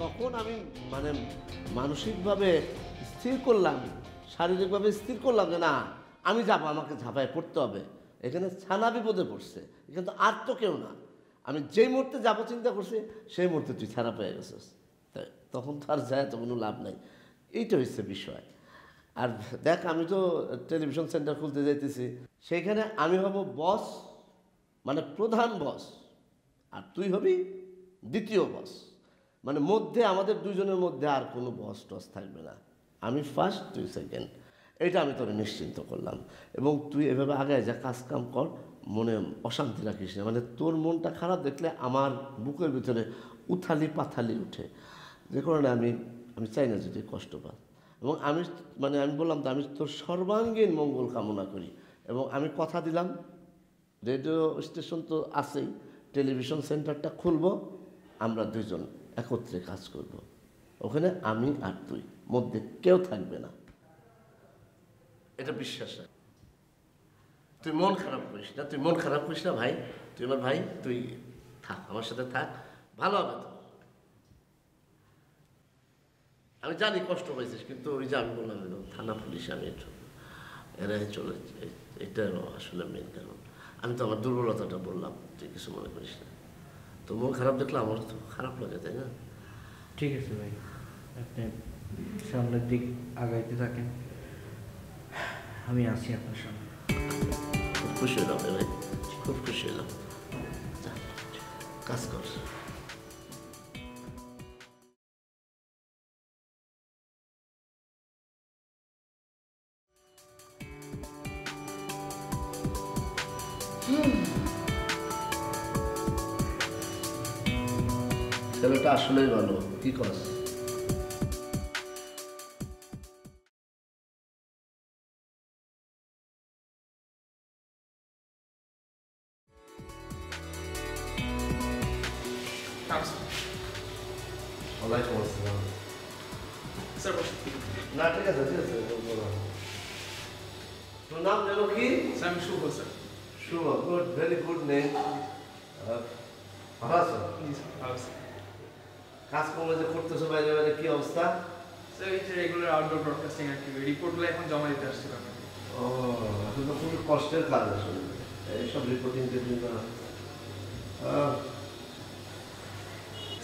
তখন আমি মানে মানসিকভাবে স্থির করলাম, শারীরিকভাবে স্থির করলাম যে না আমি যাবো, আমাকে ঝাঁপায় পড়তে হবে। এখানে ছানা বিপদে পড়ছে, এখানে তো আর তো কেউ না। আমি যেই মুহূর্তে যাবো চিন্তা করছি সেই মুহূর্তে তুই ছাড়া পেয়ে গেছিস, তাই তখন তো আর যায় তো কোনো লাভ নাই। এইটা হচ্ছে বিষয়। আর দেখ আমি তো টেলিভিশন সেন্টার খুলতে যাইতেছি, সেইখানে আমি হব বস, মানে প্রধান বস, আর তুই হবি দ্বিতীয় বস। মানে মধ্যে আমাদের দুজনের মধ্যে আর কোনো বস টস থাকবে না। আমি ফার্স্ট, তুই সেকেন্ড। এটা আমি তোরে নিশ্চিন্ত করলাম। এবং তুই এভাবে আগে যা কাজ কাম কর, মনে অশান্তি রাখিস না। মানে তোর মনটা খারাপ দেখলে আমার বুকের ভিতরে উথালি পাথালি উঠে, যে কারণে আমি চাই না যদি কষ্ট পা। এবং আমি মানে আমি বললাম তো আমি তোর সর্বাঙ্গীন মঙ্গল কামনা করি। এবং আমি কথা দিলাম, রেডিও স্টেশন তো আছেই, টেলিভিশন সেন্টারটা খুলব, আমরা দুজন একত্রে কাজ করব। ওখানে আমি আর তুই, মধ্যে কেউ থাকবে না, এটা বিশ্বাস রাখ। তুই মন খারাপ করিস না, তুই মন খারাপ করিস না ভাই, তুই আমার ভাই, তুই থাক আমার সাথে থাক, ভালো হবে তো। আমি জানি কষ্ট পাইছিস, কিন্তু ওই যে আমি বললাম থানা পুলিশ আমি এরাই চলে, এটাও আসলে মেন কারণ। আমি তো আমার দুর্বলতাটা বললাম, তুই কিছু মনে করিস না। তো মন খারাপ দেখলে আমার তো খারাপ লাগে, তাই না? ঠিক আছে ভাই, আপনি সামনের দিক আগাইতে থাকেন, আমি আছি আপনার সামনে। খুব খুশি হলাম ভাই, খুব খুশি হলাম। কাজ কর। ছেলেটা আসলেই ভালো, কি কস? ওয়ালাইকুম আসসালাম। স্যার বসুন। না ঠিক আছে, ঠিক আছে, বলো। তোর নাম যেন কি? স্যার আমি শুভ স্যার। শুভ, গুড, ভেরি গুড নেম। ভালো আছো? জি স্যার, ভালো স্যার। কাজকর্ম যে করতেছো বাইরে বাইরে, কি অবস্থা? স্যার এই যে রেগুলার আউটডোর ব্রডকাস্টিং অ্যাক্টিভিটি রিপোর্টগুলো এখন জমা দিতে আসছিল আপনাকে। ও, আসলে তো খুবই কষ্টের কাজ আসলে এইসব রিপোর্টিং টিপিং করা।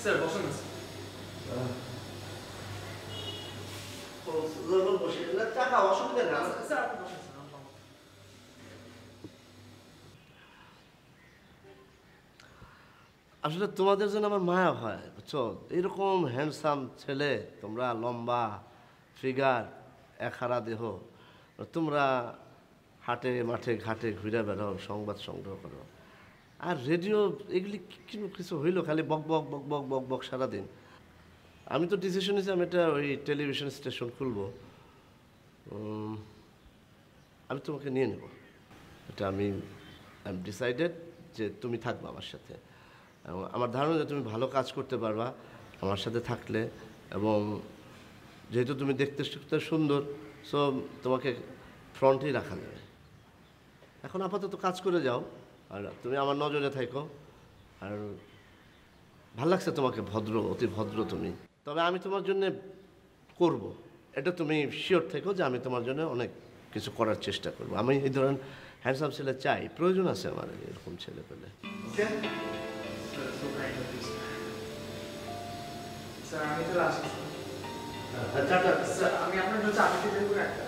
স্যার বসুন না বসে টাকা অসুবিধা না। স্যার আপনি বসুন স্যার, আমি পাবো। আসলে তোমাদের জন্য আমার মায়া হয়, বুঝছো? এরকম হ্যান্ডসাম ছেলে তোমরা, লম্বা ফিগার, একহারা দেহ, তোমরা হাটে মাঠে ঘাটে ঘুরে বেড়াও, সংবাদ সংগ্রহ করো। আর রেডিও এগুলি কিছু হইলো খালি বক বক বক বক বক বক সারাদিন। আমি তো ডিসিশন নিয়েছি আমি একটা ওই টেলিভিশন স্টেশন খুলবো। আমি তোমাকে নিয়ে নেব, এটা আমি ডিসাইডেড যে তুমি থাকবে আমার সাথে। এবং আমার ধারণা যে তুমি ভালো কাজ করতে পারবা আমার সাথে থাকলে। এবং যেহেতু তুমি দেখতে সুন্দর, সো তোমাকে ফ্রন্টেই রাখা যাবে। এখন আপাতত কাজ করে যাও, আর তুমি আমার নজরে থাকো। আর ভাল লাগছে তোমাকে, ভদ্র, অতি ভদ্র তুমি। তবে আমি তোমার জন্য করব, এটা তুমি শিওর থেকো যে আমি তোমার জন্য অনেক কিছু করার চেষ্টা করব। আমি এই ধরনের হ্যান্ডসাম ছেলে চাই, প্রয়োজন আছে আমার এরকম ছেলে পেলে। স্যার আমি তো আসি আচ্ছা স্যার, আমি আপনার জন্য চাবিটি দেবো একটা,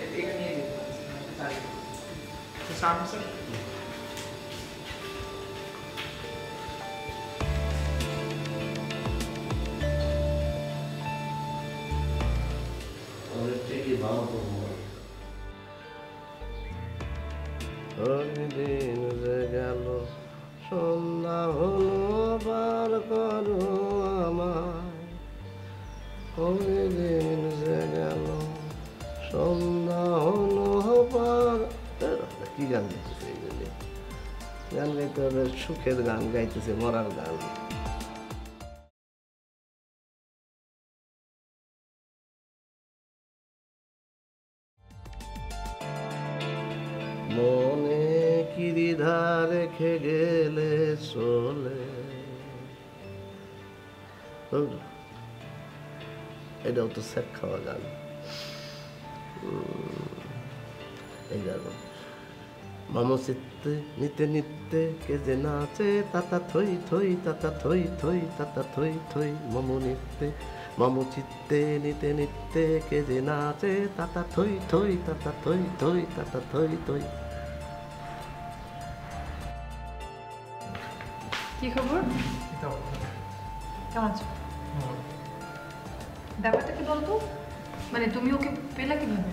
এটা নিয়ে যেতে পারি স্যার। স্যার ঠিকই ভালো করবো। দিন যে গেল সন্ধ্যা হলো, বার করো আমায়। দিন যে গেল সন্ধ্যা হলো, বার। কি গান গাইতেছে এইগুলি? গান গাইতে হবে, সুখের গান গাইতেছে, মরার গান। মনে কি দ্বিধা রেখে গেলে চলে, ধুর, এটাও তো স্যাক খাওয়া গান। এই গান মামো চিত্তে নিতে নিতে কে যে নাচে তাতা থই থই তাতা থই থই তাতা থই থই মামো নিতে মামো চিত্তে নিতে নিতে কে যে নাচে তাতা থই থই তাতা থই থই তাতা থই থই। কি খবর? কেমন আছো? ব্যাপারটা কি বলতো, মানে তুমি ওকে পেলা কিভাবে?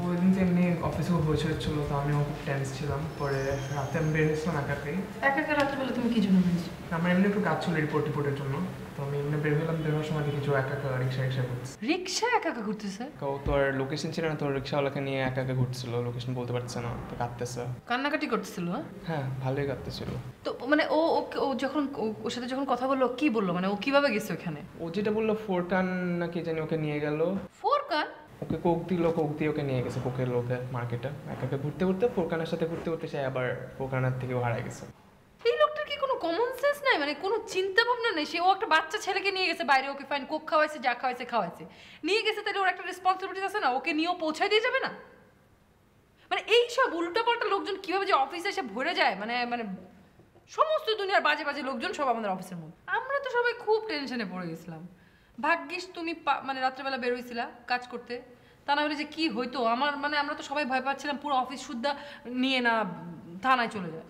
ওই দিন তো এমনি অফিসে বসে হচ্ছিল, তো আমিও খুব টেন্স ছিলাম। পরে রাতে আমি বের হয়েছিলাম একাতেই। একা রাত্রিবেলা তুমি কি জন্য বেরিয়েছো? আমার এমনি একটু কাজ ছিল রিপোর্টের জন্য, তো আমি এমনি বের হলাম। বের হওয়ার সময় দেখি যে একা রিক্সা করছে। রিক্সা একা ঘুরতেছে? ও তোর লোকেশন ছিল না, তোর রিক্সাওয়ালাকে নিয়ে একা ঘুরছিল, লোকেশন বলতে পারছে না, তো কাঁদতেছে। কান্নাকাটি করতেছিল? হ্যাঁ, ভালোই কাঁদতেছিল। তো মানে ও যখন ওর সাথে যখন কথা বললো কি বললো, মানে ও কিভাবে গেছে ওখানে? ও যেটা বললো ফোরকান নাকি জানি ওকে নিয়ে গেল। ফোরকান? ওকে কোক দিয়ে ওকে নিয়ে গেছে কোকের লোকে মার্কেটে। একা ঘুরতে ঘুরতে ফোরকানের সাথে ঘুরতে ঘুরতে সে আবার ফোরকানের থেকেও হারায় গেছে। এই লোকটার কি কোনো কমন সেন্স নাই? মানে কোনো চিন্তা ভাবনা নেই? সে ও একটা বাচ্চা ছেলেকে নিয়ে গেছে বাইরে, ওকে ফাইন কোক খাওয়াইছে, যা খাওয়াইছে নিয়ে গেছে, তাহলে ওর একটা রেসপন্সিবিলিটি আছে না? ওকে নিয়েও পৌঁছায় দিয়ে যাবে না? মানে এই সব উল্টাপাল্টা লোকজন কিভাবে যে অফিসে এসে ভরে যায়, মানে মানে সমস্ত দুনিয়ার বাজে বাজে লোকজন সব আমাদের অফিসের মধ্যে। আমরা তো সবাই খুব টেনশনে পড়ে গেছিলাম। ভাগ্যিস তুমি মানে রাত্রেবেলা বের হইছিলা কাজ করতে, তা না হলে যে কি হইতো আমার, মানে আমরা তো সবাই ভয় পাচ্ছিলাম পুরো অফিস সুদ্ধা নিয়ে না থানায় চলে যায়।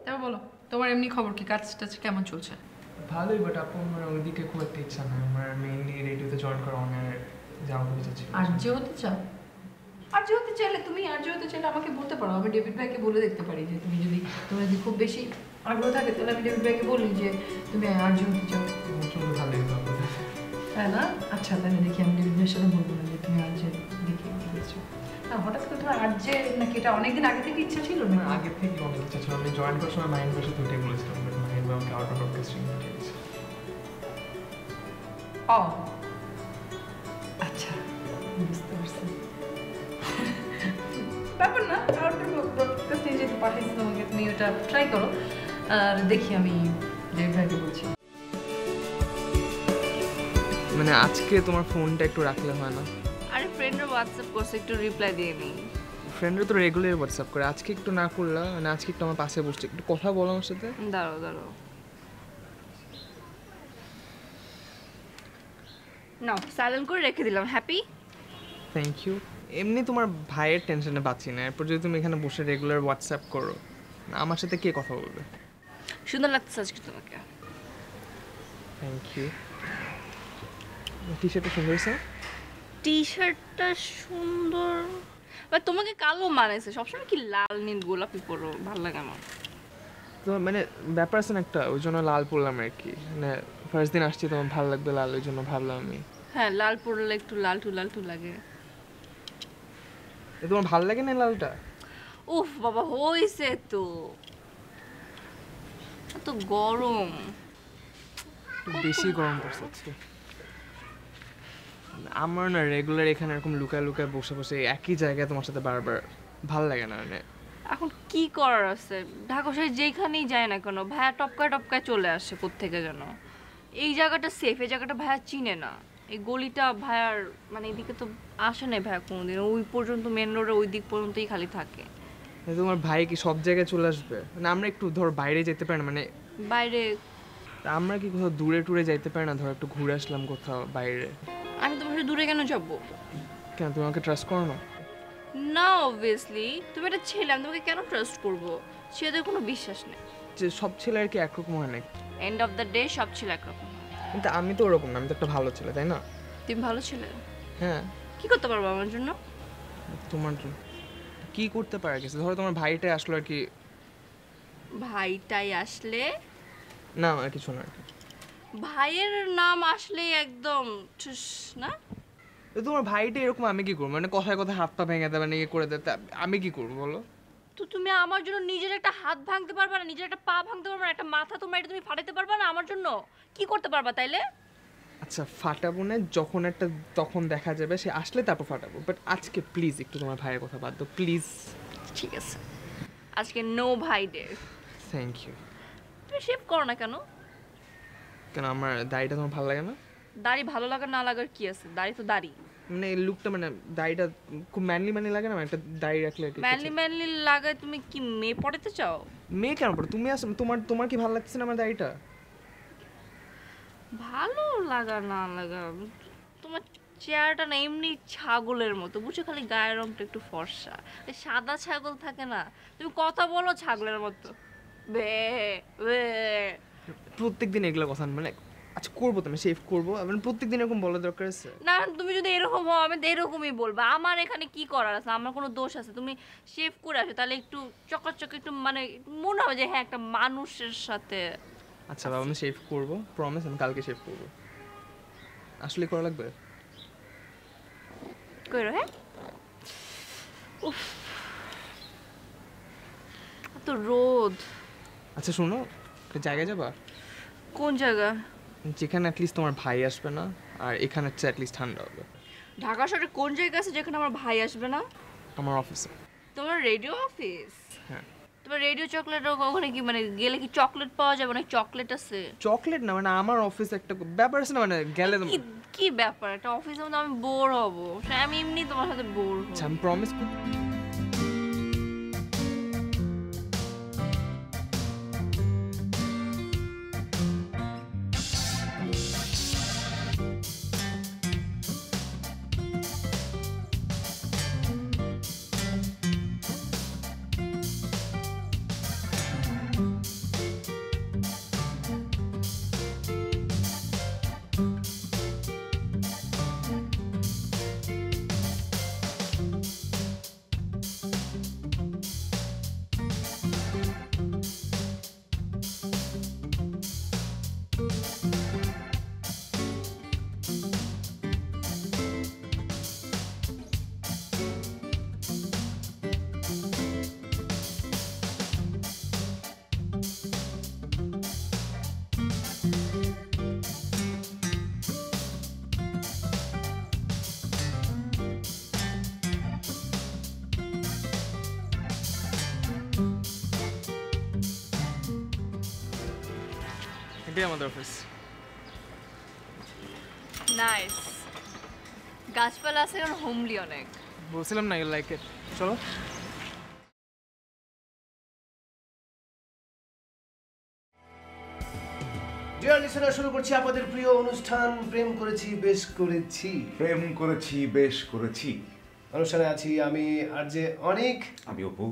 তারপর বলো, তোমার এমনি খবর কি? কাজ টাজ কেমন চলছে? ভালোই, বাট আপু আমার ওইদিকে খুব একটা ইচ্ছা নাই। আমার মেইনলি রেডিওতে জয়েন করা অনেক যাওয়া খুব ইচ্ছা ছিল। আর যে হতে চাও? আর যে হতে চাইলে তুমি আমাকে বলতে পারো, আমি ডেভিড ভাইকে বলে দেখতে পারি যে তুমি যদি খুব বেশি আগ্রহ থাকে তাহলে আমি ডেভিড ভাইকে বলি যে তুমি আর যে হতে চাও। ভালোই হবে, তাই না? আচ্ছা, তাহলে দেখি আমি ডেভিড ভাইয়ের সাথে বলবো না যে তুমি আর যে দেখে গেছো। না হঠাৎ করে তোমার আর যে নাকি এটা অনেকদিন আগে থেকে ইচ্ছা ছিল না? আগে থেকে অনেক ইচ্ছা ছিল। আমি জয়েন করার সময় মাহিন ভাইয়ের সাথে ওইটাই বলেছিলাম, বাট মাহিন ভাই আমাকে আউট অফ ব্রডকাস্টিং দিয়েছে। ও আচ্ছা, বুঝতে পারছি। ব্যাপার না, আউট অফ ব্রডকাস্টিং যেহেতু পাঠিয়েছি তোমাকে, তুমি ওটা ট্রাই করো। আর দেখি আমি ডেভিড ভাইকে বলছি। মানে আজকে তোমার ফোনটা একটু রাখলে হয় না? আরে ফ্রেন্ডরা হোয়াটসঅ্যাপ করছে, একটু রিপ্লাই দিয়ে নিই। ফ্রেন্ডরা তো রেগুলার হোয়াটসঅ্যাপ করে, আজকে একটু না করলা? মানে আজকে একটু আমার পাশে বসছে, একটু কথা বলো আমার সাথে। দাঁড়াও নাও, সাইলেন্ট করে রেখে দিলাম। হ্যাপি? Thank you. এমনি তোমার ভাইয়ের টেনশনে বাঁচি না, এরপর যদি তুমি এখানে বসে রেগুলার হোয়াটসঅ্যাপ করো, আমার সাথে কে কথা বলবে? সুন্দর লাগতেছে আজকে তোমাকে। Thank you. টি শার্টটা সুন্দর হয়েছে। টি শার্টটা সুন্দর, বা তোমাকে কালো মানাইছে। সবসময় কি লাল নীল গোলাপি পরো, ভালো লাগে আমার। তো মানে ব্যাপার আছে না একটা, ওই জন্য লাল পরলাম আর কি। মানে ফার্স্ট দিন আসছি, তোমার ভালো লাগবে লাল, ওই জন্য ভাবলাম আমি। হ্যাঁ, লাল পরলে একটু লালটু লাগে। তোমার ভালো লাগে না লালটা? উফ বাবা, হইছে তো, এত গরম, বেশি গরম পড়ছে আজকে। আমার না রেগুলার এখানে এরকম লুকায় বসে বসে একই জায়গায় তোমার সাথে বারবার ভালো লাগে না। মানে এখন কি করার আছে, ঢাকা শহরে যেখানেই যায় না কেন ভাইয়া টপকায় চলে আসে কোত্থেকে যেন। এই জায়গাটা সেফ, এই জায়গাটা ভাইয়া চিনে না। এই গলিটা ভাইয়ার মানে এদিকে তো আসে নাই ভাইয়া কোনোদিন, ওই পর্যন্ত মেন রোডের ওই দিক পর্যন্তই খালি থাকে। তোমার ভাই কি সব জায়গায় চলে আসবে? মানে আমরা একটু ধর বাইরে যেতে পারি না? মানে বাইরে আমরা কি কোথাও দূরে টুরে যাইতে পারি না? ধর একটু ঘুরে আসলাম কোথাও বাইরে। আমি তোমার সাথে দূরে কেন যাবো? কেন, তুমি আমাকে ট্রাস্ট করো না? না অবভিয়াসলি, তুমি একটা ছেলে, আমি তোমাকে কেন ট্রাস্ট করবো? ছেলেদের কোনো বিশ্বাস নেই। যে সব ছেলে আর কি একরকম হয় না? এন্ড অফ দ্য ডে সব ছেলে একরকম। কিন্তু আমি তো ওরকম না, আমি তো একটা ভালো ছেলে, তাই না? তুমি ভালো ছেলে? হ্যাঁ। কি করতে পারবো আমার জন্য? তোমার কি করতে পারা গেছে? ধরো তোমার ভাইটাই আসলো আর কি। ভাইটাই আসলে? না আর কিছু না আর কি। ভাইয়ের নাম আসলে একদম ঠুস না। তো তোমার ভাইটা এরকম, আমি কি করবো? মানে কথায় কথায় হাত পা ভেঙে দেবে, মানে ইয়ে করে দেবে, আমি কি করবো বলো? তো তুমি আমার জন্য নিজের একটা হাত ভাঙতে পারবা না, নিজের একটা পা ভাঙতে পারবা না, একটা মাথা তোমার এটা তুমি ফাটাতে পারবা না আমার জন্য? কি করতে পারবা তাইলে? আচ্ছা ফাটাবো না, যখন একটা তখন দেখা যাবে, সে আসলে তারপর ফাটাবো। বাট আজকে প্লিজ একটু তোমার ভাইয়ের কথা বাদ দাও প্লিজ। ঠিক আছে, আজকে নো ভাই ডে। Thank you. তুমি শেভ করো না কেন? কেন আমার দাড়িটা তোমার ভালো লাগে না? দাড়ি ভালো লাগা না লাগার কি আছে, দাড়ি তো দাড়ি। মানে এই লুকটা মানে দাড়িটা খুব ম্যানলি লাগে না, একটা দাড়ি রাখলে ম্যানলি লাগায় তুমি কি মেয়ে পড়াতে চাও? মেয়ে কেন পড়ে? তুমি তোমার কি ভালো লাগছে না আমার দাড়িটা? ভালো লাগা না লাগা, তোমার চেহারাটা না এমনি ছাগলের মতো, বুঝছো, খালি গায়ের রংটা একটু ফর্সা, সাদা ছাগল থাকে না, তুমি কথা বলো ছাগলের মতো, বে বে। প্রত্যেকদিন এগুলো কথা মানে আচ্ছা করবো তো, আমি শেভ করবো, মানে প্রত্যেকদিন এরকম বলা দরকার আছে? না তুমি যদি এরকম হও আমি তো এরকমই বলবো, আমার এখানে কি করার আছে, আমার কোনো দোষ আছে? তুমি শেভ করে আসো তাহলে একটু চকাচক, একটু মানে মনে হবে যে হ্যাঁ একটা মানুষের সাথে। আচ্ছা বাবা আমি শেভ করবো, প্রমিস আমি কালকে শেভ করবো। আসলে করা লাগবে? কইরো হ্যাঁ। উফ এত রোদ। আচ্ছা শোনো, একটা জায়গায় যাবা? কোন জায়গা? যেখানে অ্যাটলিস্ট তোমার ভাই আসবে না, আর এখানে হচ্ছে অ্যাটলিস্ট ঠান্ডা হবে। ঢাকা শহরে কোন জায়গা আছে যেখানে আমার ভাই আসবে না? আমার অফিসে। তোমার রেডিও অফিস? হ্যাঁ। তোমার রেডিও চকলেট ওখানে কি মানে গেলে কি চকলেট পাওয়া যাবে না? চকলেট আছে? চকলেট না, মানে আমার অফিস একটা ব্যাপার আছে না, মানে গেলে কি ব্যাপার, একটা অফিসের মধ্যে আমি বোর হব? আমি এমনি তোমার সাথে বোর হব। আচ্ছা আমি প্রমিস এটাই আমাদের অফিস। নাইস, গাছপালা আছে কারণ হোমলি অনেক। বলছিলাম না ইউ লাইক ইট। চলো। ডিয়ার লিসেনার, শুরু করছি আপনাদের প্রিয় অনুষ্ঠান প্রেম করেছি বেশ করেছি। প্রেম করেছি বেশ করেছি অনুষ্ঠানে আছি আমি আরজে অনিক, আমি অপু,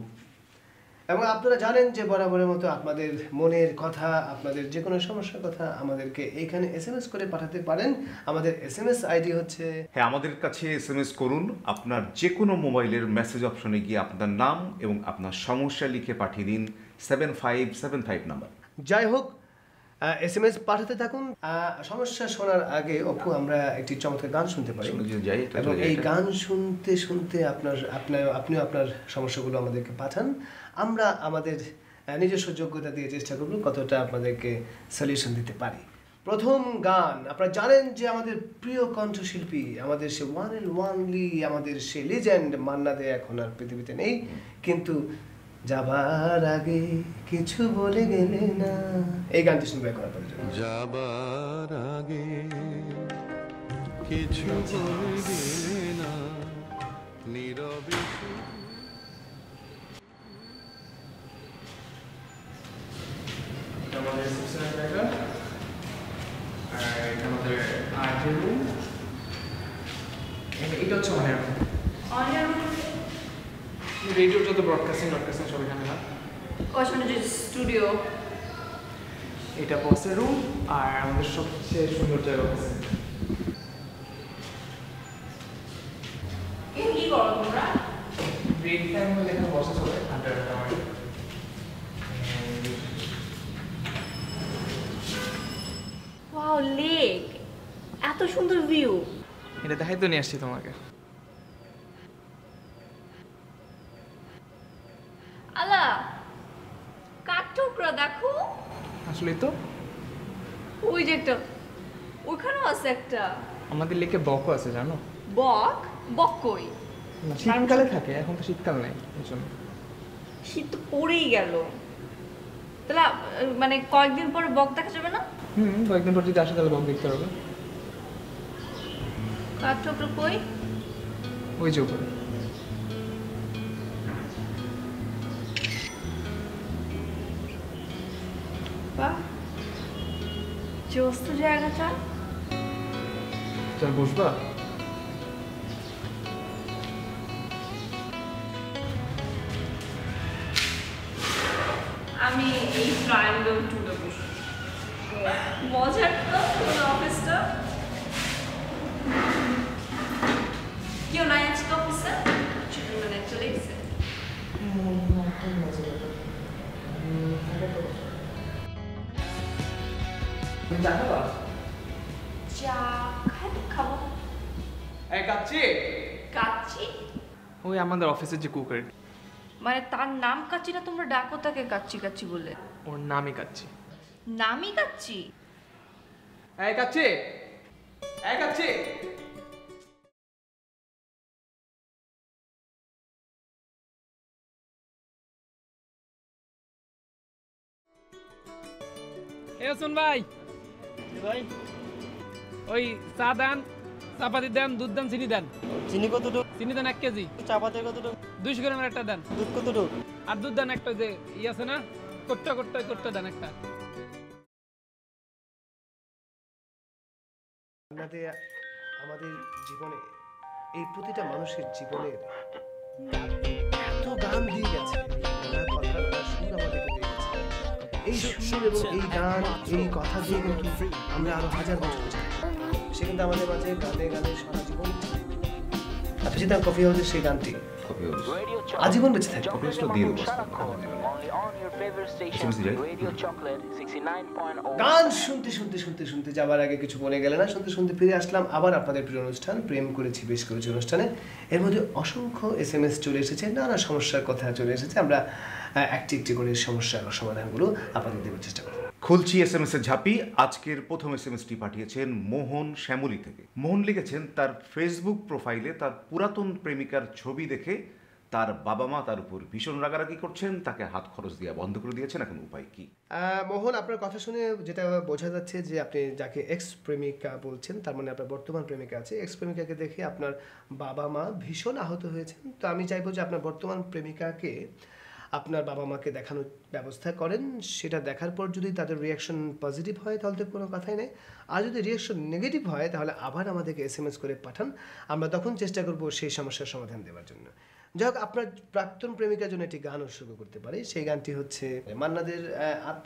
এবং আপনারা জানেন যে বরাবরের মতো আপনাদের মনের কথা, আপনাদের যে কোনো সমস্যার কথা আমাদেরকে এইখানে এসএমএস করে পাঠাতে পারেন। আমাদের এসএমএস আইডি হচ্ছে, হ্যাঁ আমাদের কাছে এসএমএস করুন। আপনার যে কোনো মোবাইলের মেসেজ অপশনে গিয়ে আপনার নাম এবং আপনার সমস্যা লিখে পাঠিয়ে দিন 7575 নাম্বার। যাই হোক এসএমএস পাঠাতে থাকুন। সমস্যা শোনার আগে অপু আমরা একটি চমৎকার গান শুনতে পারি, এবং এই গান শুনতে শুনতে আপনিও আপনার সমস্যাগুলো আমাদেরকে পাঠান। আমরা আমাদের নিজস্ব যোগ্যতা দিয়ে চেষ্টা করব কতটা আপনাদেরকে সলিউশন দিতে পারি। প্রথম গান, আপনারা জানেন যে আমাদের প্রিয় কণ্ঠশিল্পী, আমাদের সে ওয়ান অ্যান্ড ওয়ানলি, আমাদের সে লিজেন্ড মান্না দে এখন আর পৃথিবীতে নেই, কিন্তু যাবার আগে কিছু বলে গেলে না, এই গানটি শুনবে এখন আপনাদের জন্য। যাবার আগে কিছু বলে গেলে না, নীরবে আমাদের রিসেপশনের জায়গা, আর এটা আমাদের আর্টের রুম। এটা হচ্ছে অনের রুম। অনের রুম রেডিও যত ব্রডকাস্টিং সব এখানে হয়। ওখানে যে স্টুডিও, এটা বসের রুম, আর আমাদের সবচেয়ে সুন্দর জায়গা আছে। কি করো তোমরা? ব্রেক টাইম হলে এখানে বসা চলে, আড্ডা আমার। ওয়াও, লেক, এত সুন্দর ভিউ। এটা দেখাই তো নিয়ে আসছি তোমাকে। আলা কাঠঠোকরা দেখো। আসলেই তো, ওই যে একটা, ওইখানেও আছে একটা। আমাদের লেকে বকও আছে জানো? বক? বক কই? না, শীতকালে থাকে, এখন তো শীতকাল নেই এই জন্য। শীত তো পড়েই গেল। তাহলে মানে কয়েকদিন পরে বক দেখা যাবে না? কয়েকদিন পর যদি আসে তাহলে বক দেখতে পারবে। কাঠঠোকরা কই? ওই যে উপরে। বাহ, জোস তো জায়গাটা। চল বসবা। আমি এই ট্রায়াঙ্গেল টুলে বসি। মজার তো তোমার অফিসটা। কেউ নাই আজকে অফিসে? মানে চলে গেছে। চা খাবো। কাচ্চি? ওই আমাদের অফিসের যে কুকার, মানে তার নাম কাচ্চি না, তোমরা ডাকো তাকে কাচ্চি কাচ্চি বলে? ওর নামই কাচ্চি। নামই কাচ্চি? এই কাচ্চি, এই কাচ্চি। শুন ভাই, ওই চা দেন, চাপাতি দেন, দুধ দেন, চিনি দেন। চিনি কতটুকু? চিনি দেন 1 কেজি। চাপাতি কতটুকু? 200 গ্রামের একটা দেন। দুধ কতটুকু? আর দুধ দেন একটা, যে আছে না করতে দেন একটা। আমাদের জীবনে, এই প্রতিটা মানুষের জীবনের এত গান দিয়ে গেছে, সুর আমাদেরকে দিয়ে গেছে। এই সুর এবং এই গান, এই কথা দিয়ে কিন্তু আমরা আরো হাজার বছর সে কিন্তু আমাদের মাঝে গানে গানে সারা জীবন। আপনি যেটা কফি হাউসের সেই গানটি আজীবন বেঁচে থাকে। গান শুনতে শুনতে শুনতে শুনতে যাবার আগে কিছু বলে গেলে না, শুনতে শুনতে ফিরে আসলাম আবার আপনাদের প্রিয় অনুষ্ঠান প্রেম করেছি বেশ করেছি অনুষ্ঠানে। এর মধ্যে অসংখ্য SMS চলে এসেছে, নানা সমস্যার কথা চলে এসেছে। আমরা একটি একটি করে সমস্যার সমাধানগুলো আপনাদের দেওয়ার চেষ্টা করব। খুলছি SMS এর ঝাঁপি। আজকের প্রথম SMSটি পাঠিয়েছেন মোহন শ্যামলী থেকে। মোহন লিখেছেন তার ফেসবুক প্রোফাইলে তার পুরাতন প্রেমিকার ছবি দেখে তার বাবা মা তার উপর ভীষণ রাগারাগি করছেন, তাকে হাত খরচ দেওয়া বন্ধ করে দিয়েছেন। এখন উপায় কি? মোহন, আপনার কথা শুনে যেটা বোঝা যাচ্ছে যে আপনি যাকে এক্স প্রেমিকা বলছেন, তার মানে আপনার বর্তমান প্রেমিকা আছে। এক্স প্রেমিকাকে দেখে আপনার বাবা মা ভীষণ আহত হয়েছেন। তো আমি চাইবো যে আপনার বর্তমান প্রেমিকাকে আপনার বাবা মাকে দেখানোর ব্যবস্থা করেন। সেটা দেখার পর যদি তাদের রিয়াকশন পজিটিভ হয় তাহলে তো কোনো কথাই নেই, আর যদি রিয়াকশন নেগেটিভ হয় তাহলে আবার আমাদেরকে SMS করে পাঠান। আমরা তখন চেষ্টা করব সেই সমস্যার সমাধান দেওয়ার জন্য। যাই হোক, আপনার প্রাক্তন প্রেমিকার জন্য একটি গান উৎসর্গ করতে পারে। সেই গানটি হচ্ছে মান্নাদের।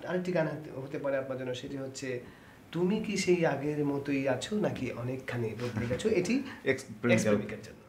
আরেকটি গান হতে পারে আপনার জন্য, সেটি হচ্ছে তুমি কি সেই আগের মতোই আছো নাকি অনেকখানি বদলে গেছো। এটি এক্স প্রেমিকার জন্য।